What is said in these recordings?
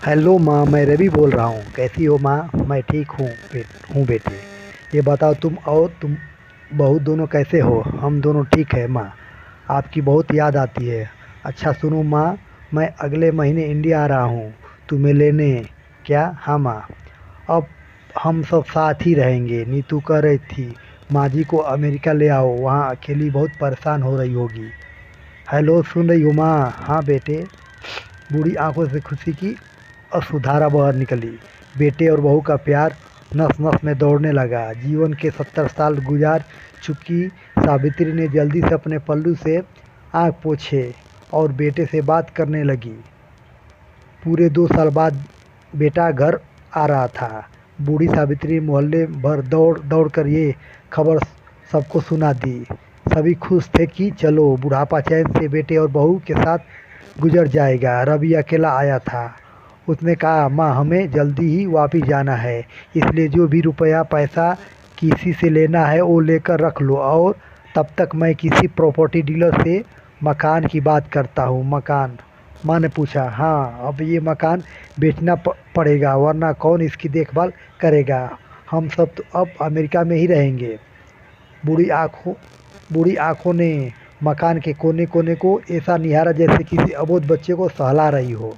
Hello माँ, मैं रवि बोल रहा हूँ। कैसी हो माँ? मैं ठीक हूँ बेटे। ये बताओ, तुम बहू दोनों कैसे हो? हम दोनों ठीक है माँ। आपकी बहुत याद आती है। अच्छा सुनो माँ, मैं अगले महीने इंडिया आ रहा हूँ तुम्हें लेने। क्या? हाँ माँ। अब हम सब साथ ही रहेंगे। नीतू कह रही थी माँ जी को अमेरिका ले आओ, वहाँ अकेली बहुत परेशान हो रही होगी। हेलो, सुन रही हो माँ? हाँ बेटे। बूढ़ी आंखों से खुशी की अश्रुधारा बह निकली। बेटे और बहू का प्यार नस नस में दौड़ने लगा। जीवन के 70 साल गुजार चुकी सावित्री ने जल्दी से अपने पल्लू से आंख पोंछे और बेटे से बात करने लगी। पूरे 2 साल बाद बेटा घर आ रहा था। बूढ़ी सावित्री मोहल्ले भर दौड़ दौड़ कर ये खबर सबको सुना दी। सभी खुश थे कि चलो बुढ़ापा चैन से बेटे और बहू के साथ गुजर जाएगा। रवि अकेला आया था। उसने कहा माँ, हमें जल्दी ही वापिस जाना है, इसलिए जो भी रुपया पैसा किसी से लेना है वो लेकर रख लो, और तब तक मैं किसी प्रॉपर्टी डीलर से मकान की बात करता हूँ। मकान? माँ ने पूछा। हाँ, अब ये मकान बेचना पड़ेगा, वरना कौन इसकी देखभाल करेगा? हम सब तो अब अमेरिका में ही रहेंगे। बूढ़ी आँखों बूढ़ी आँखों ने मकान के कोने कोने को ऐसा निहारा जैसे किसी अबोध बच्चे को सहला रही हो।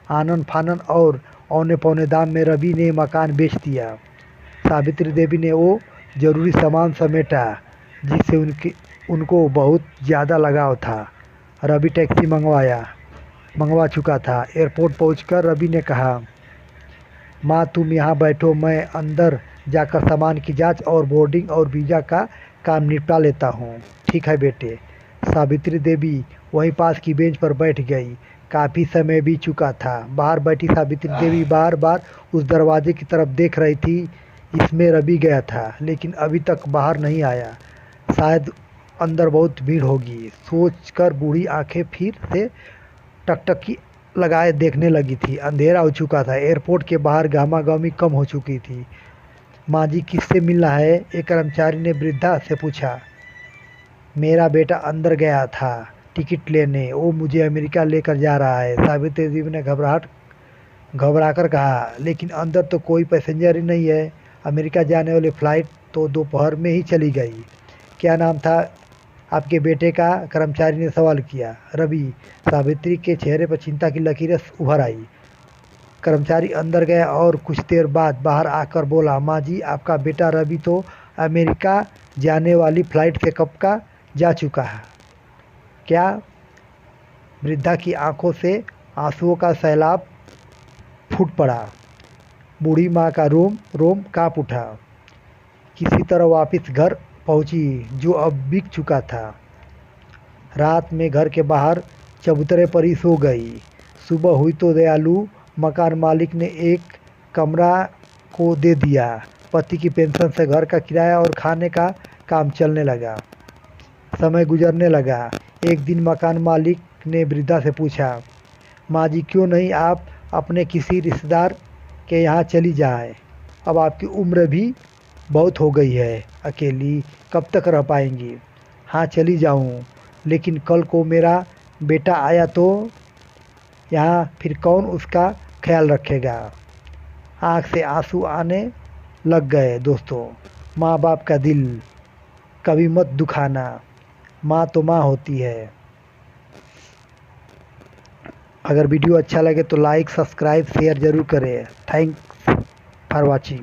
आनन फानन और औने पौने दाम में रवि ने मकान बेच दिया। सावित्री देवी ने वो जरूरी सामान समेटा जिससे उनको बहुत ज़्यादा लगाव था। रवि टैक्सी मंगवा चुका था। एयरपोर्ट पहुंचकर रवि ने कहा, माँ तुम यहाँ बैठो, मैं अंदर जाकर सामान की जांच और बोर्डिंग और वीज़ा का काम निपटा लेता हूँ। ठीक है बेटे। सावित्री देवी वहीं पास की बेंच पर बैठ गई। काफ़ी समय बीत चुका था। बाहर बैठी सावित्री देवी बार बार उस दरवाजे की तरफ देख रही थी। इसमें रवि गया था लेकिन अभी तक बाहर नहीं आया। शायद अंदर बहुत भीड़ होगी, सोचकर बूढ़ी आंखें फिर से टकटकी लगाए देखने लगी थी। अंधेरा हो चुका था। एयरपोर्ट के बाहर गहमागहमी कम हो चुकी थी। माँ जी किससे मिलना है? एक कर्मचारी ने वृद्धा से पूछा। मेरा बेटा अंदर गया था टिकट लेने, वो मुझे अमेरिका लेकर जा रहा है, सावित्री देवी ने घबरा कर कहा। लेकिन अंदर तो कोई पैसेंजर ही नहीं है। अमेरिका जाने वाली फ़्लाइट तो दोपहर में ही चली गई। क्या नाम था आपके बेटे का? कर्मचारी ने सवाल किया। रवि। सावित्री के चेहरे पर चिंता की लकीरें उभर आई। कर्मचारी अंदर गया और कुछ देर बाद बाहर आकर बोला, माँ जी आपका बेटा रवि तो अमेरिका जाने वाली फ़्लाइट से कब का जा चुका है। क्या? वृद्धा की आंखों से आंसुओं का सैलाब फूट पड़ा। बूढ़ी माँ का रोम रोम काँप उठा। किसी तरह वापस घर पहुंची जो अब बिक चुका था। रात में घर के बाहर चबूतरे पर ही सो गई। सुबह हुई तो दयालु मकान मालिक ने एक कमरा को दे दिया। पति की पेंशन से घर का किराया और खाने का काम चलने लगा। समय गुजरने लगा। एक दिन मकान मालिक ने वृद्धा से पूछा, माँ जी क्यों नहीं आप अपने किसी रिश्तेदार के यहाँ चली जाए? अब आपकी उम्र भी बहुत हो गई है, अकेली कब तक रह पाएंगी? हाँ चली जाऊँ, लेकिन कल को मेरा बेटा आया तो यहाँ फिर कौन उसका ख्याल रखेगा? आँख से आंसू आने लग गए। दोस्तों, माँ बाप का दिल कभी मत दुखाना। माँ तो माँ होती है। अगर वीडियो अच्छा लगे तो लाइक सब्सक्राइब शेयर ज़रूर करें। Thanks for watching.